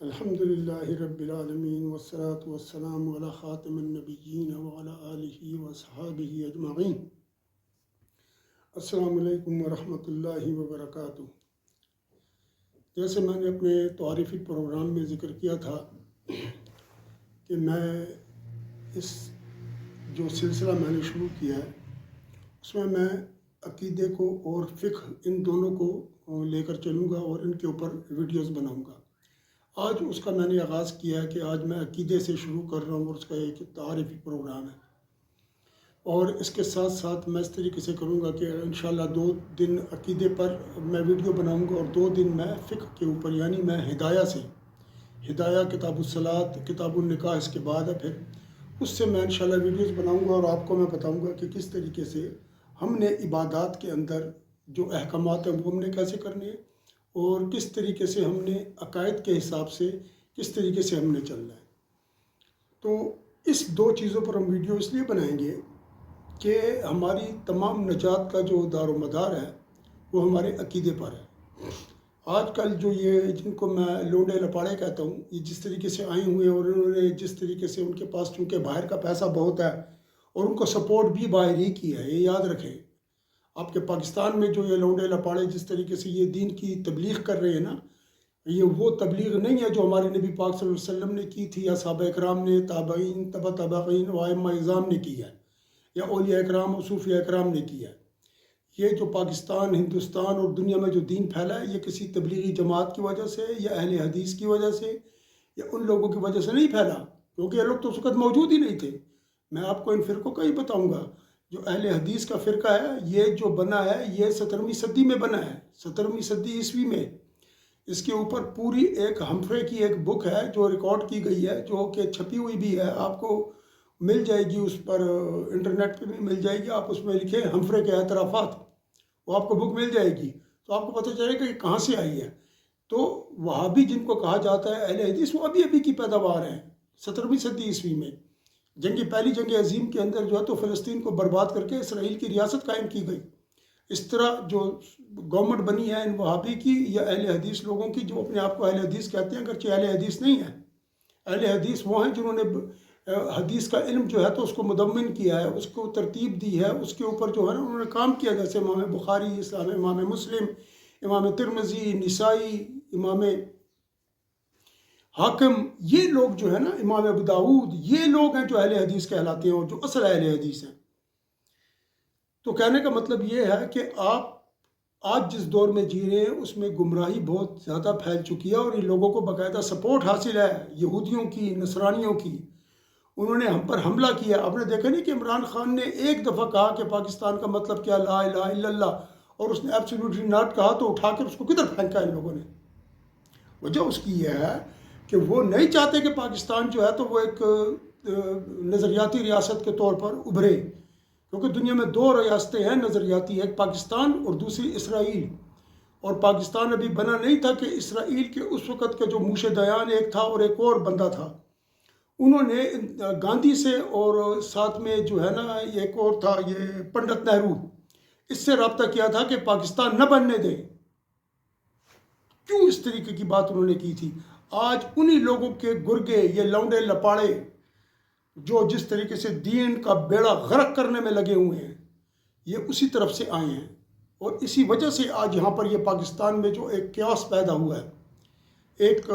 الحمد للہ رب العالمین والصلاة والسلام علی خاتم النبیین وعلی آلہ وصحابہ اجمعین۔ السلام علیکم ورحمۃ اللہ وبرکاتہ۔ جیسے میں نے اپنے تعارفی پروگرام میں ذکر کیا تھا کہ میں اس جو سلسلہ میں نے شروع کیا ہے اس میں عقیدے کو اور فقہ ان دونوں کو لے کر چلوں گا اور ان کے اوپر ویڈیوز بناؤں گا۔ آج اس کا میں نے آغاز کیا ہے کہ آج میں عقیدے سے شروع کر رہا ہوں اور اس کا ایک تعارفی پروگرام ہے، اور اس کے ساتھ ساتھ میں اس طریقے سے کروں گا کہ انشاءاللہ 2 دن عقیدے پر میں ویڈیو بناؤں گا اور 2 دن میں فقہ کے اوپر، یعنی میں ہدایہ کتاب الصلاۃ کتاب النکاح اس کے بعد ہے، پھر اس سے میں انشاءاللہ ویڈیوز بناؤں گا اور آپ کو میں بتاؤں گا کہ کس طریقے سے ہم نے عبادات کے اندر جو احکامات ہیں وہ ہم نے کیسے کرنے ہیں، اور کس طریقے سے ہم نے عقائد کے حساب سے کس طریقے سے ہم نے چلنا ہے۔ تو اس 2 چیزوں پر ہم ویڈیو اس لیے بنائیں گے کہ ہماری تمام نجات کا جو دار و مدار ہے وہ ہمارے عقیدے پر ہے۔ آج کل جو یہ جن کو میں لونڈے لپاڑے کہتا ہوں، یہ جس طریقے سے آئے ہوئے ہیں اور انہوں نے جس طریقے سے ان کے پاس چونکہ باہر کا پیسہ بہت ہے اور ان کو سپورٹ بھی باہر ہی کی ہے، یہ یاد رکھیں۔ آپ کے پاکستان میں جو یہ لونڈے لپاڑے جس طریقے سے یہ دین کی تبلیغ کر رہے ہیں نا، یہ وہ تبلیغ نہیں ہے جو ہمارے نبی پاک صلی اللہ علیہ وسلم نے کی تھی، یا صحابہ اکرام نے، تابعین، تبع تابعین و ائمہ اعظام نے کی ہے، یا اولیاء اکرام و صوفیاء اکرام نے کی ہے۔ یہ جو پاکستان، ہندوستان اور دنیا میں جو دین پھیلا ہے، یہ کسی تبلیغی جماعت کی وجہ سے یا اہل حدیث کی وجہ سے یا ان لوگوں کی وجہ سے نہیں پھیلا، کیونکہ یہ لوگ تو اس وقت موجود ہی نہیں تھے۔ میں آپ کو ان فرقوں کا ہی بتاؤں گا۔ جو اہل حدیث کا فرقہ ہے، یہ جو بنا ہے یہ 17ویں صدی میں بنا ہے، 17ویں صدی عیسوی میں۔ اس کے اوپر پوری ایک ہمفرے کی ایک بک ہے جو ریکارڈ کی گئی ہے، جو کہ چھپی ہوئی بھی ہے، آپ کو مل جائے گی، اس پر انٹرنیٹ پہ بھی مل جائے گی۔ آپ اس میں لکھیں ہمفرے کے اعترافات، وہ آپ کو بک مل جائے گی، تو آپ کو پتہ چلے گا کہ کہاں سے آئی ہے۔ تو وہابی جن کو کہا جاتا ہے اہل حدیث، وہ ابھی کی پیداوار ہیں 17ویں صدی عیسوی میں۔ پہلی جنگ عظیم کے اندر جو ہے تو فلسطین کو برباد کر کے اسرائیل کی ریاست قائم کی گئی۔ اس طرح جو گورنمنٹ بنی ہے ان وہابی کی یا اہل حدیث لوگوں کی، جو اپنے آپ کو اہل حدیث کہتے ہیں، اگرچہ اہل حدیث نہیں ہیں۔ اہل حدیث وہ ہیں جنہوں نے حدیث کا علم جو ہے تو اس کو مدون کیا ہے، اس کو ترتیب دی ہے، اس کے اوپر جو ہے نا انہوں نے کام کیا، جیسے امام بخاری، امام مسلم، امام ترمذی، نسائی، امام حاکم، یہ لوگ جو ہے نا، امام ابو داؤد، یہ لوگ ہیں جو اہل حدیث کہلاتے ہیں اور جو اصل اہل حدیث ہیں۔ تو کہنے کا مطلب یہ ہے کہ آپ آج جس دور میں جی رہے ہیں اس میں گمراہی بہت زیادہ پھیل چکی ہے، اور ان لوگوں کو باقاعدہ سپورٹ حاصل ہے یہودیوں کی، نصرانیوں کی۔ انہوں نے ہم پر حملہ کیا۔ آپ نے دیکھا نہیں کہ عمران خان نے ایک دفعہ کہا کہ پاکستان کا مطلب کیا، لا الہ الا اللہ، اور اس نے ایبسولوٹلی ناٹ کہا تو اٹھا کر اس کو کدھر پھینکا ان لوگوں نے۔ وجہ اس کی یہ ہے کہ وہ نہیں چاہتے کہ پاکستان جو ہے تو وہ ایک نظریاتی ریاست کے طور پر ابھرے، کیونکہ دنیا میں 2 ریاستیں ہیں نظریاتی، ایک پاکستان اور دوسری اسرائیل۔ اور پاکستان ابھی بنا نہیں تھا کہ اسرائیل کے اس وقت کا جو موش دیان ایک تھا اور ایک اور بندہ تھا، انہوں نے گاندھی سے اور ساتھ میں جو ہے نا ایک اور تھا یہ پنڈت نہرو، اس سے رابطہ کیا تھا کہ پاکستان نہ بننے دیں۔ کیوں اس طریقے کی بات انہوں نے کی تھی؟ آج انہی لوگوں کے گرگے، یہ لونڈے لپاڑے جو جس طریقے سے دین کا بیڑا غرق کرنے میں لگے ہوئے ہیں، یہ اسی طرف سے آئے ہیں، اور اسی وجہ سے آج یہاں پر یہ پاکستان میں جو ایک کیاس پیدا ہوا ہے، ایک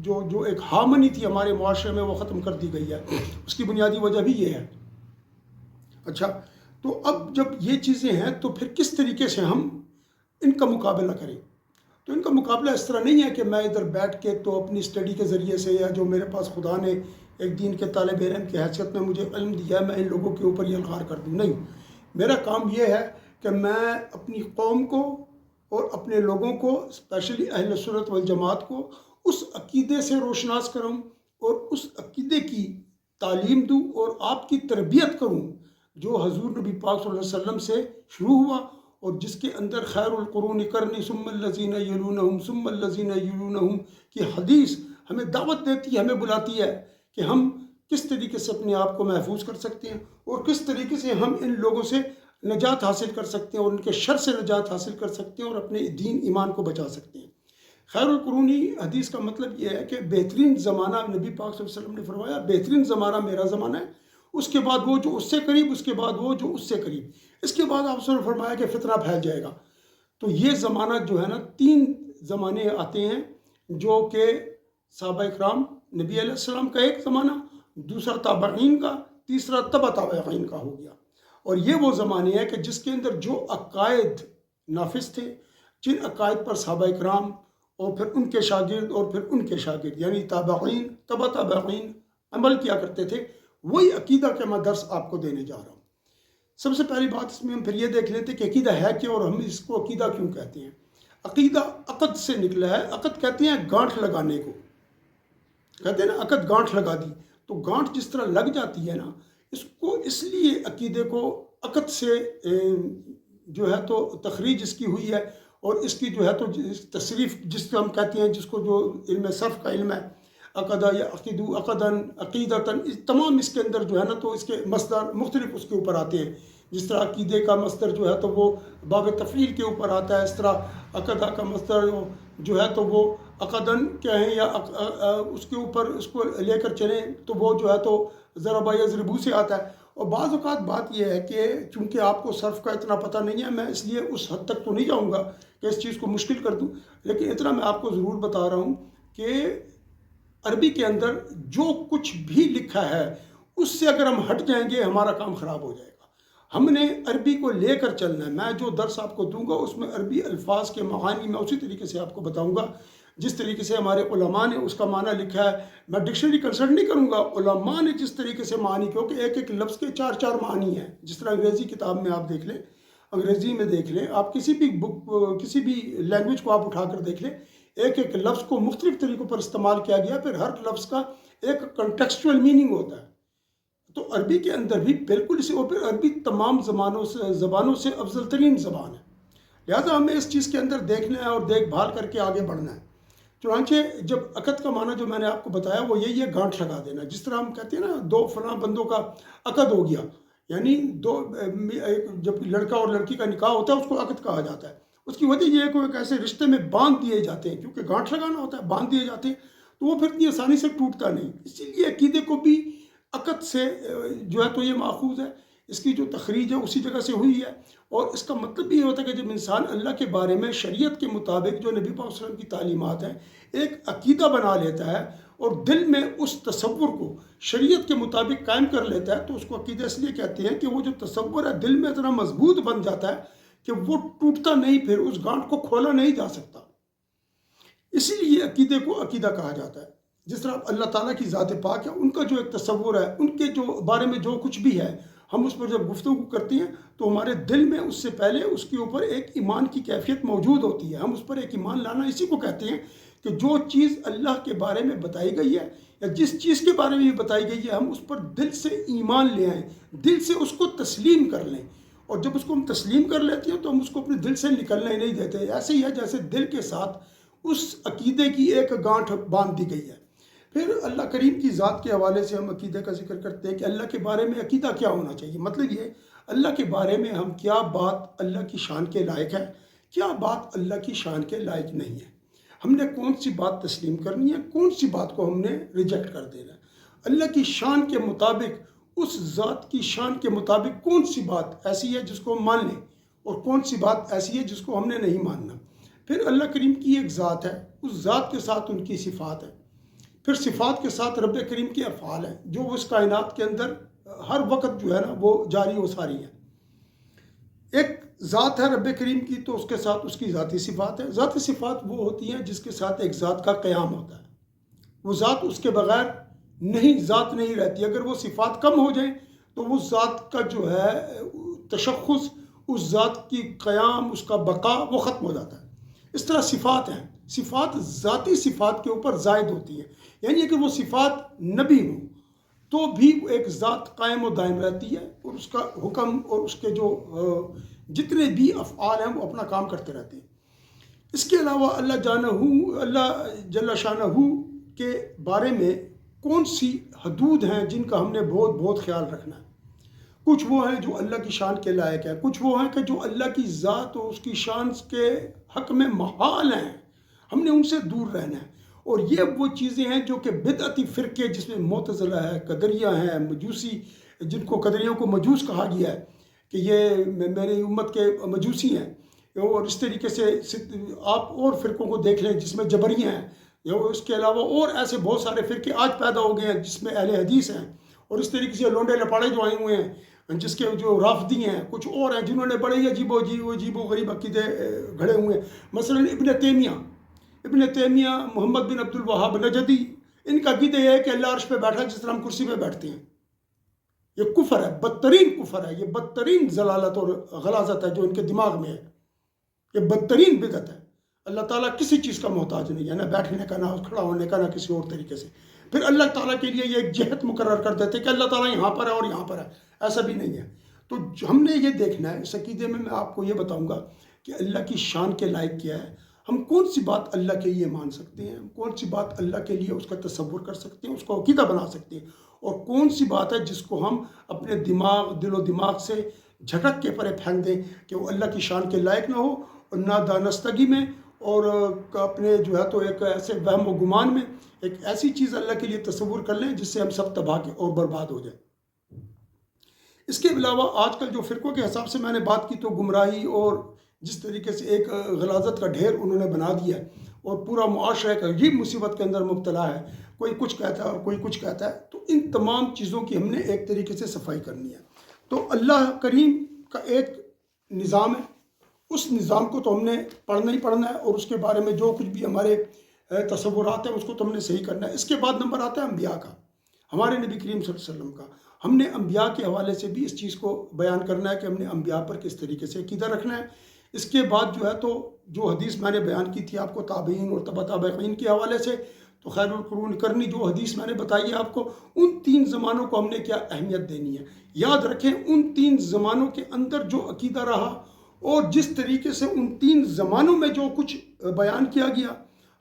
جو ایک ہارمنی تھی ہمارے معاشرے میں، وہ ختم کر دی گئی ہے۔ اس کی بنیادی وجہ بھی یہ ہے۔ اچھا، تو اب جب یہ چیزیں ہیں تو پھر کس طریقے سے ہم ان کا مقابلہ کریں؟ تو ان کا مقابلہ اس طرح نہیں ہے کہ میں ادھر بیٹھ کے تو اپنی اسٹڈی کے ذریعے سے، یا جو میرے پاس خدا نے ایک دین کے طالب علم کی حیثیت میں مجھے علم دیا ہے، میں ان لوگوں کے اوپر یہ الغار کر دوں۔ نہیں، میرا کام یہ ہے کہ میں اپنی قوم کو اور اپنے لوگوں کو، اسپیشلی اہل سنت والجماعت کو، اس عقیدے سے روشناس کروں اور اس عقیدے کی تعلیم دوں اور آپ کی تربیت کروں جو حضور نبی پاک صلی اللہ علیہ وسلم سے شروع ہوا، اور جس کے اندر خیر القرون قرنی ثم الذین یلونہم ثم الذین یلونہم کی حدیث ہمیں دعوت دیتی ہے، ہمیں بلاتی ہے کہ ہم کس طریقے سے اپنے آپ کو محفوظ کر سکتے ہیں اور کس طریقے سے ہم ان لوگوں سے نجات حاصل کر سکتے ہیں اور ان کے شر سے نجات حاصل کر سکتے ہیں اور اپنے دین ایمان کو بچا سکتے ہیں۔ خیر القرونی حدیث کا مطلب یہ ہے کہ بہترین زمانہ، نبی پاک صلی اللہ علیہ وسلم نے فرمایا بہترین زمانہ میرا زمانہ ہے، اس کے بعد وہ جو اس سے قریب، اس کے بعد وہ جو اس سے قریب، اس کے بعد آپ نے فرمایا کہ فتنہ پھیل جائے گا۔ تو یہ زمانہ جو ہے نا، 3 زمانے آتے ہیں جو کہ صحابہ اکرام، نبی علیہ السلام کا ایک زمانہ، دوسرا تابعین کا، تیسرا تبع تابعین کا ہو گیا۔ اور یہ وہ زمانے ہیں کہ جس کے اندر جو عقائد نافذ تھے، جن عقائد پر صحابہ اکرام اور پھر ان کے شاگرد اور پھر ان کے شاگرد یعنی تابعین، تبع تابعین عمل کیا کرتے تھے، وہی عقیدہ کا میں درس آپ کو دینے جا رہا ہوں۔ سب سے پہلی بات اس میں ہم پھر یہ دیکھ لیتے کہ عقیدہ ہے کیا اور ہم اس کو عقیدہ کیوں کہتے ہیں۔ عقیدہ عقد سے نکلا ہے۔ عقد کہتے ہیں گانٹھ لگانے کو، کہتے ہیں نا عقد گانٹھ لگا دی، تو گانٹھ جس طرح لگ جاتی ہے نا، اس کو اس لیے عقیدے کو عقد سے جو ہے تو تخریج اس کی ہوئی ہے، اور اس کی جو ہے تو تصریف جس کو ہم کہتے ہیں، جس کو جو علم صرف کا علم ہے، عقدہ یا عقیدو، عقدن، عقیدتاً، تمام اس کے اندر جو ہے نا تو اس کے مصدر مختلف اس کے اوپر آتے ہیں۔ جس طرح عقیدے کا مصدر جو ہے تو وہ باب تفعیل کے اوپر آتا ہے، اس طرح عقدہ کا مصدر جو ہے تو وہ عقدن کہیں یا اس کے اوپر اس کو لے کر چلیں تو وہ جو ہے تو ضربہ یضربو سے آتا ہے۔ اور بعض اوقات بات یہ ہے کہ چونکہ آپ کو صرف کا اتنا پتہ نہیں ہے، میں اس لیے اس حد تک تو نہیں جاؤں گا کہ اس چیز کو مشکل کر دوں، لیکن اتنا میں آپ کو ضرور بتا رہا ہوں کہ عربی کے اندر جو کچھ بھی لکھا ہے اس سے اگر ہم ہٹ جائیں گے ہمارا کام خراب ہو جائے گا۔ ہم نے عربی کو لے کر چلنا ہے۔ میں جو درس آپ کو دوں گا اس میں عربی الفاظ کے معانی میں اسی طریقے سے آپ کو بتاؤں گا جس طریقے سے ہمارے علماء نے اس کا معنی لکھا ہے۔ میں ڈکشنری کنسلٹ نہیں کروں گا، علماء نے جس طریقے سے معنی، کیونکہ ایک ایک لفظ کے 4 معنی ہیں۔ جس طرح انگریزی کتاب میں آپ دیکھ لیں، انگریزی میں دیکھ لیں، آپ کسی بھی بک، کسی بھی لینگویج کو آپ اٹھا کر دیکھ لیں، ایک ایک لفظ کو مختلف طریقوں پر استعمال کیا گیا، پھر ہر لفظ کا ایک کنٹیکسچول میننگ ہوتا ہے۔ تو عربی کے اندر بھی بالکل اسی، اور پھر عربی تمام زبانوں سے افضل ترین زبان ہے، لہٰذا ہمیں اس چیز کے اندر دیکھنا ہے اور دیکھ بھال کر کے آگے بڑھنا ہے۔ چنانچہ جب عقد کا معنی جو میں نے آپ کو بتایا وہ یہی ہے، گانٹھ لگا دینا۔ جس طرح ہم کہتے ہیں نا 2 فلاں بندوں کا عقد ہو گیا، یعنی جب لڑکا اور لڑکی کا نکاح ہوتا ہے اس کو عقد کہا جاتا ہے۔ اس کی وجہ یہ ہے کہ ایک ایسے رشتے میں باندھ دیے جاتے ہیں، کیونکہ گانٹھ لگانا ہوتا ہے، باندھ دیے جاتے ہیں تو وہ پھر اتنی آسانی سے ٹوٹتا نہیں۔ اسی لیے عقیدے کو بھی عقد سے جو ہے تو یہ ماخوذ ہے، اس کی جو تخریج ہے اسی جگہ سے ہوئی ہے۔ اور اس کا مطلب یہ ہوتا ہے کہ جب انسان اللہ کے بارے میں شریعت کے مطابق جو نبی پاک صلی اللہ علیہ وسلم کی تعلیمات ہیں ایک عقیدہ بنا لیتا ہے اور دل میں اس تصور کو شریعت کے مطابق قائم کر لیتا ہے، تو اس کو عقیدہ اس لیے کہتے ہیں کہ وہ جو تصور ہے دل میں اتنا مضبوط بن جاتا ہے کہ وہ ٹوٹتا نہیں، پھر اس گانٹھ کو کھولا نہیں جا سکتا۔ اسی لیے عقیدے کو عقیدہ کہا جاتا ہے۔ جس طرح اللہ تعالیٰ کی ذات پاک ہے، ان کا جو ایک تصور ہے، ان کے جو بارے میں جو کچھ بھی ہے، ہم اس پر جب گفتگو کرتے ہیں تو ہمارے دل میں اس سے پہلے اس کے اوپر ایک ایمان کی کیفیت موجود ہوتی ہے۔ ہم اس پر ایک ایمان لانا اسی کو کہتے ہیں کہ جو چیز اللہ کے بارے میں بتائی گئی ہے یا جس چیز کے بارے میں بتائی گئی ہے ہم اس پر دل سے ایمان لے آئیں، دل سے اس کو تسلیم کر لیں، اور جب اس کو ہم تسلیم کر لیتے ہیں تو ہم اس کو اپنے دل سے نکلنے نہیں دیتے۔ ایسے ہی ہے جیسے دل کے ساتھ اس عقیدے کی ایک گانٹھ باندھ دی گئی ہے۔ پھر اللہ کریم کی ذات کے حوالے سے ہم عقیدے کا ذکر کرتے ہیں کہ اللہ کے بارے میں عقیدہ کیا ہونا چاہیے۔ مطلب یہ اللہ کے بارے میں ہم کیا بات اللہ کی شان کے لائق ہے، کیا بات اللہ کی شان کے لائق نہیں ہے، ہم نے کون سی بات تسلیم کرنی ہے، کون سی بات کو ہم نے ریجیکٹ کر دینا ہے۔ اللہ کی شان کے مطابق، اس ذات کی شان کے مطابق کون سی بات ایسی ہے جس کو ہم مان لیں اور کون سی بات ایسی ہے جس کو ہم نے نہیں ماننا۔ پھر اللہ کریم کی ایک ذات ہے، اس ذات کے ساتھ ان کی صفات ہے، پھر صفات کے ساتھ رب کریم کے افعال ہیں جو اس کائنات کے اندر ہر وقت جو ہے نا وہ جاری و ساری ہیں۔ ایک ذات ہے رب کریم کی تو اس کے ساتھ اس کی ذاتی صفات ہے۔ ذاتی صفات وہ ہوتی ہیں جس کے ساتھ ایک ذات کا قیام ہوتا ہے، وہ ذات اس کے بغیر نہیں، ذات نہیں رہتی۔ اگر وہ صفات کم ہو جائیں تو وہ ذات کا جو ہے تشخص، اس ذات کی قیام، اس کا بقا وہ ختم ہو جاتا ہے۔ اس طرح صفات ہیں، صفات ذاتی صفات کے اوپر زائد ہوتی ہیں، یعنی کہ وہ صفات نبی ہوں تو بھی ایک ذات قائم و دائم رہتی ہے، اور اس کا حکم اور اس کے جو جتنے بھی افعال ہیں وہ اپنا کام کرتے رہتے ہیں۔ اس کے علاوہ اللہ جل شانہ کے بارے میں کون سی حدود ہیں جن کا ہم نے بہت خیال رکھنا ہے۔ کچھ وہ ہیں جو اللہ کی شان کے لائق ہیں، کچھ وہ ہیں کہ جو اللہ کی ذات اور اس کی شان کے حق میں محال ہیں، ہم نے ان سے دور رہنا ہے۔ اور یہ وہ چیزیں ہیں جو کہ بدعتی فرقے، جس میں معتزلہ ہے، قدریہ ہیں، مجوسی، جن کو قدریوں کو مجوس کہا گیا ہے کہ یہ میری امت کے مجوسی ہیں، اور اس طریقے سے آپ اور فرقوں کو دیکھ لیں جس میں جبریہ ہیں، اس کے علاوہ اور ایسے بہت سارے فرقے آج پیدا ہو گئے ہیں جس میں اہل حدیث ہیں، اور اس طریقے سے لونڈے لپاڑے جو آئے ہوئے ہیں جس کے جو رافضی ہیں، کچھ اور ہیں جنہوں نے بڑے ہی عجیب و غریب عقیدے گھڑے ہوئے ہیں۔ مثلا ابن تیمیہ، محمد بن عبد الوہاب نجدی، ان کا عقیدہ یہ ہے کہ اللہ عرش پہ بیٹھا جس طرح ہم کرسی پہ بیٹھتے ہیں۔ یہ کفر ہے، بدترین کفر ہے، یہ بدترین ضلالت اور غلاظت ہے جو ان کے دماغ میں ہے، یہ بدترین بدعت ہے۔ اللہ تعالیٰ کسی چیز کا محتاج نہیں ہے، نہ بیٹھنے کا، نہ کھڑا ہونے کا، نہ کسی اور طریقے سے۔ پھر اللہ تعالیٰ کے لیے یہ ایک جہت مقرر کر دیتے کہ اللہ تعالیٰ یہاں پر ہے اور یہاں پر ہے، ایسا بھی نہیں ہے۔ تو ہم نے یہ دیکھنا ہے، اس عقیدے میں میں آپ کو یہ بتاؤں گا کہ اللہ کی شان کے لائق کیا ہے، ہم کون سی بات اللہ کے لیے مان سکتے ہیں، کون سی بات اللہ کے لیے اس کا تصور کر سکتے ہیں، اس کو عقیدہ بنا سکتے ہیں، اور کون سی بات ہے جس کو ہم اپنے دل و دماغ سے جھٹک کے پرے پھینک دیں کہ وہ اللہ کی شان کے لائق نہ ہو، اور نہ دانستگی میں، اور اپنے جو ہے تو ایک ایسے وہم و گمان میں ایک ایسی چیز اللہ کے لیے تصور کر لیں جس سے ہم سب تباہ اور برباد ہو جائیں۔ اس کے علاوہ آج کل جو فرقوں کے حساب سے میں نے بات کی، تو گمراہی اور جس طریقے سے ایک غلاظت کا ڈھیر انہوں نے بنا دیا ہے، اور پورا معاشرہ ایک عجیب مصیبت کے اندر مبتلا ہے، کوئی کچھ کہتا ہے اور کوئی کچھ کہتا ہے۔ تو ان تمام چیزوں کی ہم نے ایک طریقے سے صفائی کرنی ہے۔ تو اللہ کریم کا ایک نظام ہے، اس نظام کو تو ہم نے پڑھنا ہی پڑھنا ہے، اور اس کے بارے میں جو کچھ بھی ہمارے تصورات ہیں اس کو تو ہم نے صحیح کرنا ہے۔ اس کے بعد نمبر آتا ہے انبیاء کا، ہمارے نبی کریم صلی اللہ علیہ وسلم کا۔ ہم نے انبیاء کے حوالے سے بھی اس چیز کو بیان کرنا ہے کہ ہم نے انبیاء پر کس طریقے سے عقیدہ رکھنا ہے۔ اس کے بعد جو ہے تو جو حدیث میں نے بیان کی تھی آپ کو تابعین اور تبع تابعین کے حوالے سے، تو خیر القرون کرنی جو حدیث میں نے بتائی ہے آپ کو، ان 3 زمانوں کو ہم نے کیا اہمیت دینی ہے۔ یاد رکھیں ان 3 زمانوں کے اندر جو عقیدہ رہا اور جس طریقے سے ان 3 زمانوں میں جو کچھ بیان کیا گیا،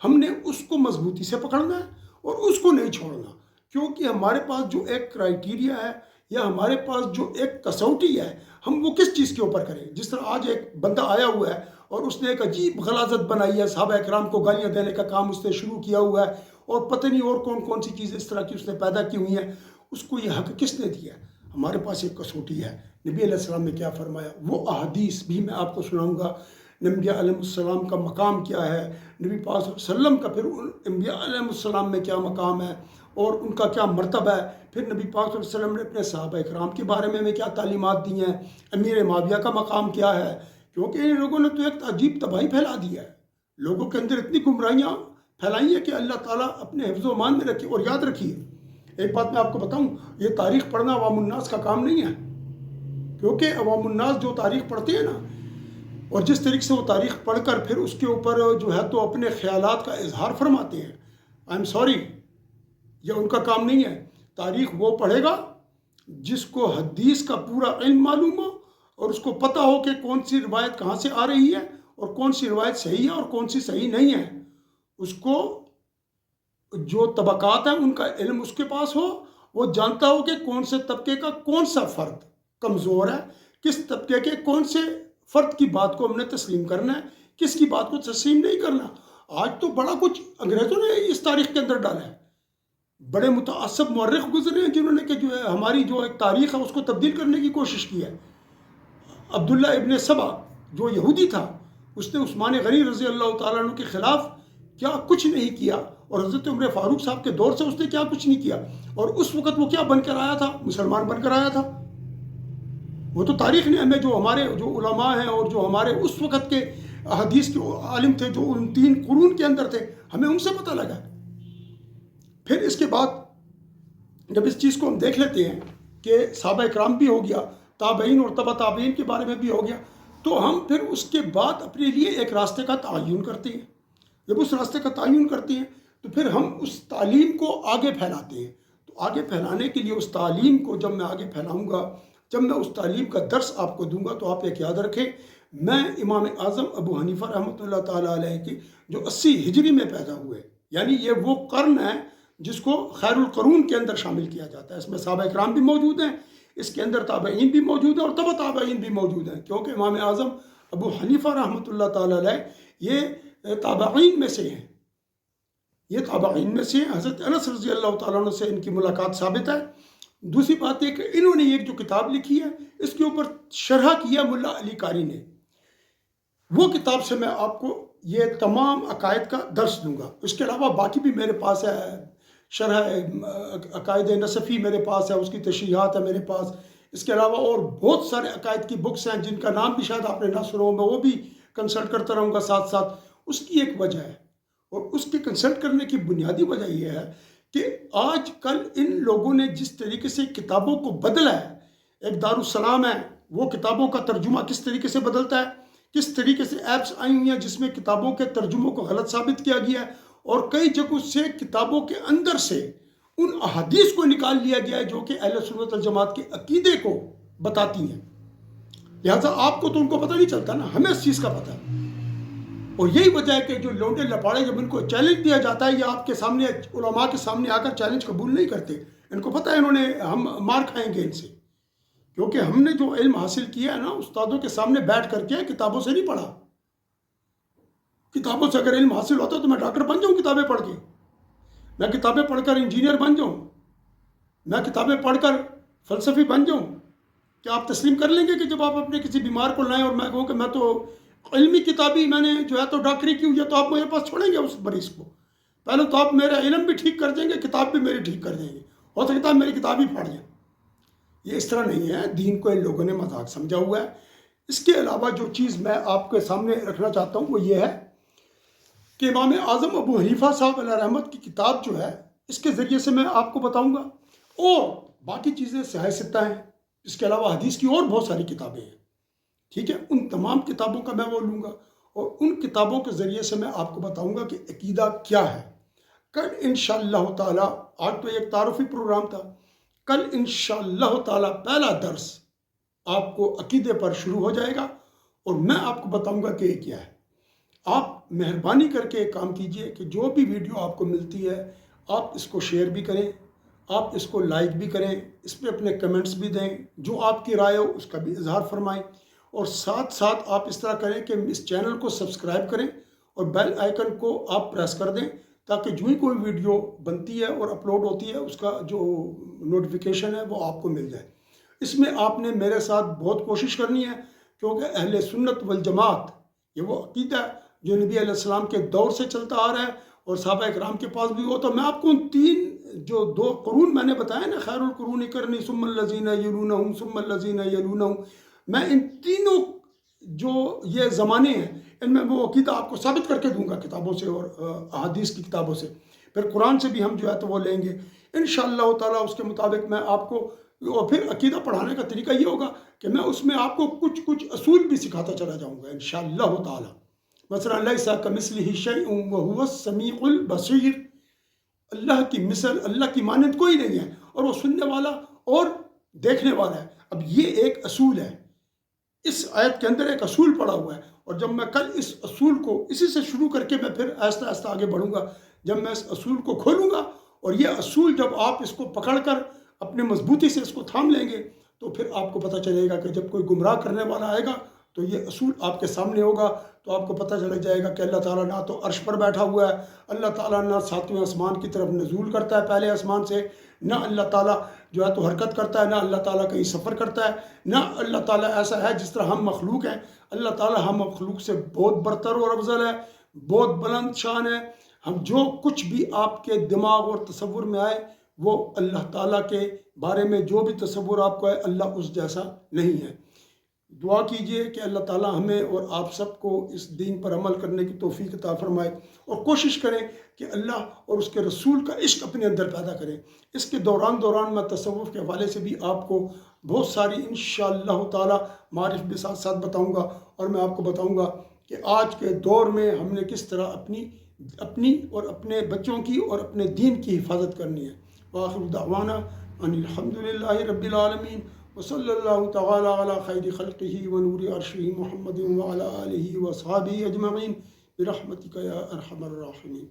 ہم نے اس کو مضبوطی سے پکڑنا ہے اور اس کو نہیں چھوڑنا، کیونکہ ہمارے پاس جو ایک کرائیٹیریا ہے یا ہمارے پاس جو ایک کسوٹی ہے، ہم وہ کس چیز کے اوپر کریں۔ جس طرح آج ایک بندہ آیا ہوا ہے اور اس نے ایک عجیب غلاظت بنائی ہے، صحابہ اکرام کو گالیاں دینے کا کام اس نے شروع کیا ہوا ہے، اور پتہ نہیں اور کون کون سی چیزیں اس طرح کی اس نے پیدا کی ہوئی ہیں، اس کو یہ حق کس نے دیا ہے؟ ہمارے پاس ایک کسوٹی ہے، نبی علیہ السلام نے کیا فرمایا، وہ احادیث بھی میں آپ کو سناؤں گا۔ نبی علیہ السلام کا مقام کیا ہے، نبی پاک صلی اللہ علیہ وسلم کا پھر انبیاء علیہ السلام میں کیا مقام ہے اور ان کا کیا مرتبہ ہے، پھر نبی پاک صلی اللہ علیہ وسلم نے اپنے صحابہ اکرام کے بارے میں کیا تعلیمات دی ہیں، امیر معاویہ کا مقام کیا ہے، کیونکہ ان لوگوں نے تو ایک عجیب تباہی پھیلا دی ہے، لوگوں کے اندر اتنی گمراہیاں پھیلائی ہیں کہ اللہ تعالیٰ اپنے حفظ و امان میں رکھے۔ اور یاد رکھیے ایک بات میں آپ کو بتاؤں، یہ تاریخ پڑھنا عوام الناس کا کام نہیں ہے، کیونکہ عوام الناس جو تاریخ پڑھتے ہیں نا، اور جس طریقے سے وہ تاریخ پڑھ کر پھر اس کے اوپر جو ہے تو اپنے خیالات کا اظہار فرماتے ہیں، آئی ایم سوری، یہ ان کا کام نہیں ہے۔ تاریخ وہ پڑھے گا جس کو حدیث کا پورا علم معلوم ہو اور اس کو پتہ ہو کہ کون سی روایت کہاں سے آ رہی ہے اور کون سی روایت صحیح ہے اور کون سی صحیح نہیں ہے، اس کو جو طبقات ہیں ان کا علم اس کے پاس ہو، وہ جانتا ہو کہ کون سے طبقے کا کون سا فرد کمزور ہے، کس طبقے کے کون سے فرد کی بات کو ہم نے تسلیم کرنا ہے، کس کی بات کو تسلیم نہیں کرنا۔ آج تو بڑا کچھ انگریزوں نے اس تاریخ کے اندر ڈالا ہے، بڑے متعصب مورخ گزرے ہیں جنہوں نے کہ جو ہے ہماری جو ایک تاریخ ہے اس کو تبدیل کرنے کی کوشش کی ہے۔ عبداللہ ابن سبا جو یہودی تھا، اس نے عثمان غنی رضی اللہ تعالیٰ عنہ کے خلاف کیا کچھ نہیں کیا، اور حضرت عمر فاروق صاحب کے دور سے اس نے کیا کچھ نہیں کیا، اور اس وقت وہ کیا بن کر آیا تھا؟ مسلمان بن کر آیا تھا۔ وہ تو تاریخ نے ہمیں جو ہمارے جو علماء ہیں اور جو ہمارے اس وقت کے حدیث کے عالم تھے جو ان 3 قرون کے اندر تھے، ہمیں ان سے پتہ لگا۔ پھر اس کے بعد جب اس چیز کو ہم دیکھ لیتے ہیں کہ صحابہ اکرام بھی ہو گیا، تابعین اور تبع تابعین کے بارے میں بھی ہو گیا، تو ہم پھر اس کے بعد اپنے لیے ایک راستے کا تعین کرتے ہیں۔ جب اس راستے کا تعین کرتے ہیں تو پھر ہم اس تعلیم کو آگے پھیلاتے ہیں۔ تو آگے پھیلانے کے لیے اس تعلیم کو جب میں آگے پھیلاؤں گا، جب میں اس تعلیم کا درس آپ کو دوں گا، تو آپ ایک یاد رکھیں، میں امام اعظم ابو حنیفہ رحمۃ اللہ تعالیٰ علیہ کی جو 80 ہجری میں پیدا ہوئے، یعنی یہ وہ قرن ہے جس کو خیر القرون کے اندر شامل کیا جاتا ہے۔ اس میں صحابہ اکرام بھی موجود ہیں، اس کے اندر تابعین بھی موجود ہیں اور تبع تابعین بھی موجود ہیں، کیونکہ امام اعظم ابو حنیفہ رحمۃ اللہ تعالیٰ علیہ یہ تابعین میں سے ہیں، یہ تابعین میں سے ہیں۔ حضرت انس رضی اللہ تعالیٰ عنہ سے ان کی ملاقات ثابت ہے۔ دوسری بات یہ کہ انہوں نے ایک جو کتاب لکھی ہے اس کے اوپر شرح کیا ملا علی قاری نے، وہ کتاب سے میں آپ کو یہ تمام عقائد کا درس دوں گا۔ اس کے علاوہ باقی بھی میرے پاس ہے، شرح عقائد نصفی میرے پاس ہے، اس کی تشریحات ہے میرے پاس۔ اس کے علاوہ اور بہت سارے عقائد کی بکس ہیں جن کا نام بھی شاید آپ نے نہ سنا ہو، میں وہ بھی کنسلٹ کرتا رہوں گا ساتھ ساتھ۔ اس کی ایک وجہ ہے، اور اس کے کنسلٹ کرنے کی بنیادی وجہ یہ ہے کہ آج کل ان لوگوں نے جس طریقے سے کتابوں کو بدلا ہے، ایک دارالسلام ہے وہ کتابوں کا ترجمہ کس طریقے سے بدلتا ہے، کس طریقے سے ایپس آئی ہوئی ہیں جس میں کتابوں کے ترجموں کو غلط ثابت کیا گیا ہے، اور کئی جگہوں سے کتابوں کے اندر سے ان احادیث کو نکال لیا گیا ہے جو کہ اہل سنت والجماعت کے عقیدے کو بتاتی ہیں۔ لہٰذا آپ کو تو ان کو پتہ نہیں چلتا نا، ہمیں اس چیز کا پتہ ہے۔ اور یہی وجہ ہے کہ جو لونڈے لپاڑے جب ان کو چیلنج دیا جاتا ہے یا آپ کے سامنے علماء کے سامنے آ کر چیلنج قبول نہیں کرتے، ان کو پتہ ہے انہوں نے ہم مار کھائیں گے ان سے، کیونکہ ہم نے جو علم حاصل کیا ہے نا استادوں کے سامنے بیٹھ کر کے، کتابوں سے نہیں پڑھا۔ کتابوں سے اگر علم حاصل ہوتا تو میں ڈاکٹر بن جاؤں کتابیں پڑھ کے، میں کتابیں پڑھ کر انجینئر بن جاؤں، میں کتابیں پڑھ کر فلسفی بن جاؤں۔ کیا آپ تسلیم کر لیں گے کہ جب آپ اپنے کسی بیمار کو لائیں اور میں کہوں کہ میں تو علمی کتابی میں نے جو ہے تو ڈاکٹری کی ہوئی ہے، تو آپ میرے پاس چھوڑیں گے اس مریض کو؟ پہلے تو آپ میرا علم بھی ٹھیک کر دیں گے، کتاب بھی میری ٹھیک کر دیں گے، ہو سکتا ہے میری کتاب ہی پھاڑ جائیں۔ یہ اس طرح نہیں ہے، دین کو ان لوگوں نے مذاق سمجھا ہوا ہے۔ اس کے علاوہ جو چیز میں آپ کے سامنے رکھنا چاہتا ہوں وہ یہ ہے کہ امام اعظم ابو حنیفہ صاحب علیہ رحمت کی کتاب جو ہے اس کے ذریعے سے میں آپ کو بتاؤں گا، اور باقی چیزیں صحیح ستہ ہیں، اس کے علاوہ حدیث کی اور بہت ساری کتابیں ہیں، ٹھیک ہے، ان تمام کتابوں کا میں وہ لوں گا، اور ان کتابوں کے ذریعے سے میں آپ کو بتاؤں گا کہ عقیدہ کیا ہے۔ کل انشاءاللہ تعالیٰ، آج تو ایک تعارفی پروگرام تھا، کل انشاءاللہ تعالیٰ پہلا درس آپ کو عقیدے پر شروع ہو جائے گا، اور میں آپ کو بتاؤں گا کہ یہ کیا ہے۔ آپ مہربانی کر کے ایک کام کیجئے کہ جو بھی ویڈیو آپ کو ملتی ہے آپ اس کو شیئر بھی کریں، آپ اس کو لائک بھی کریں، اس پہ اپنے کمنٹس بھی دیں، جو آپ کی رائے ہو اس کا بھی اظہار فرمائیں، اور ساتھ ساتھ آپ اس طرح کریں کہ اس چینل کو سبسکرائب کریں اور بیل آئیکن کو آپ پریس کر دیں، تاکہ جو ہی کوئی ویڈیو بنتی ہے اور اپلوڈ ہوتی ہے اس کا جو نوٹیفیکیشن ہے وہ آپ کو مل جائے۔ اس میں آپ نے میرے ساتھ بہت کوشش کرنی ہے، کیونکہ اہل سنت والجماعت یہ وہ عقیدہ ہے جو نبی علیہ السلام کے دور سے چلتا آ رہا ہے اور صحابہ اکرام کے پاس بھی ہو۔ تو میں آپ کو ان جو دو قرون میں نے بتایا نا، خیر القرون قرنی ثم الذین یلونہم ثم الذین یلونہم، میں ان تینوں جو یہ زمانے ہیں ان میں وہ عقیدہ آپ کو ثابت کر کے دوں گا کتابوں سے اور احادیث کی کتابوں سے، پھر قرآن سے بھی ہم جو ہے تو وہ لیں گے انشاءاللہ تعالیٰ۔ اس کے مطابق میں آپ کو، اور پھر عقیدہ پڑھانے کا طریقہ یہ ہوگا کہ میں اس میں آپ کو کچھ اصول بھی سکھاتا چلا جاؤں گا انشاءاللہ تعالیٰ۔ مثلا لیس کمثلہ شیء وہو السمیع البصیر، اللہ کی مثل، اللہ کی مانند کوئی نہیں ہے، اور وہ سننے والا اور دیکھنے والا ہے۔ اب یہ ایک اصول ہے، اس آیت کے اندر ایک اصول پڑا ہوا ہے، اور جب میں کل اس اصول کو اسی سے شروع کر کے میں پھر آہستہ آہستہ آگے بڑھوں گا، جب میں اس اصول کو کھولوں گا، اور یہ اصول جب آپ اس کو پکڑ کر اپنے مضبوطی سے اس کو تھام لیں گے تو پھر آپ کو پتہ چلے گا کہ جب کوئی گمراہ کرنے والا آئے گا تو یہ اصول آپ کے سامنے ہوگا، تو آپ کو پتہ چل جائے گا کہ اللہ تعالیٰ نہ تو عرش پر بیٹھا ہوا ہے، اللہ تعالیٰ نہ ساتویں آسمان کی طرف نزول کرتا ہے پہلے آسمان سے، نہ اللہ تعالیٰ جو ہے تو حرکت کرتا ہے، نہ اللہ تعالیٰ کہیں سفر کرتا ہے، نہ اللہ تعالیٰ ایسا ہے جس طرح ہم مخلوق ہیں۔ اللہ تعالیٰ ہم مخلوق سے بہت برتر اور افضل ہے، بہت بلند شان ہے۔ ہم جو کچھ بھی آپ کے دماغ اور تصور میں آئے وہ اللہ تعالیٰ کے بارے میں جو بھی تصور آپ کو ہے اللہ اس جیسا نہیں ہے۔ دعا کیجئے کہ اللہ تعالیٰ ہمیں اور آپ سب کو اس دین پر عمل کرنے کی توفیق عطا فرمائے، اور کوشش کریں کہ اللہ اور اس کے رسول کا عشق اپنے اندر پیدا کریں۔ اس کے دوران میں تصوف کے حوالے سے بھی آپ کو بہت ساری انشاءاللہ تعالیٰ معارف بھی ساتھ ساتھ بتاؤں گا، اور میں آپ کو بتاؤں گا کہ آج کے دور میں ہم نے کس طرح اپنی اور اپنے بچوں کی اور اپنے دین کی حفاظت کرنی ہے۔ وآخر دعوانا ان الحمدللہ رب العالمین، وصلی اللہ تعالی علی خیر خلقہ ونور عرشہ محمد وعلی آلہ وصحبہ اجمعین برحمتک یا ارحم الراحمین۔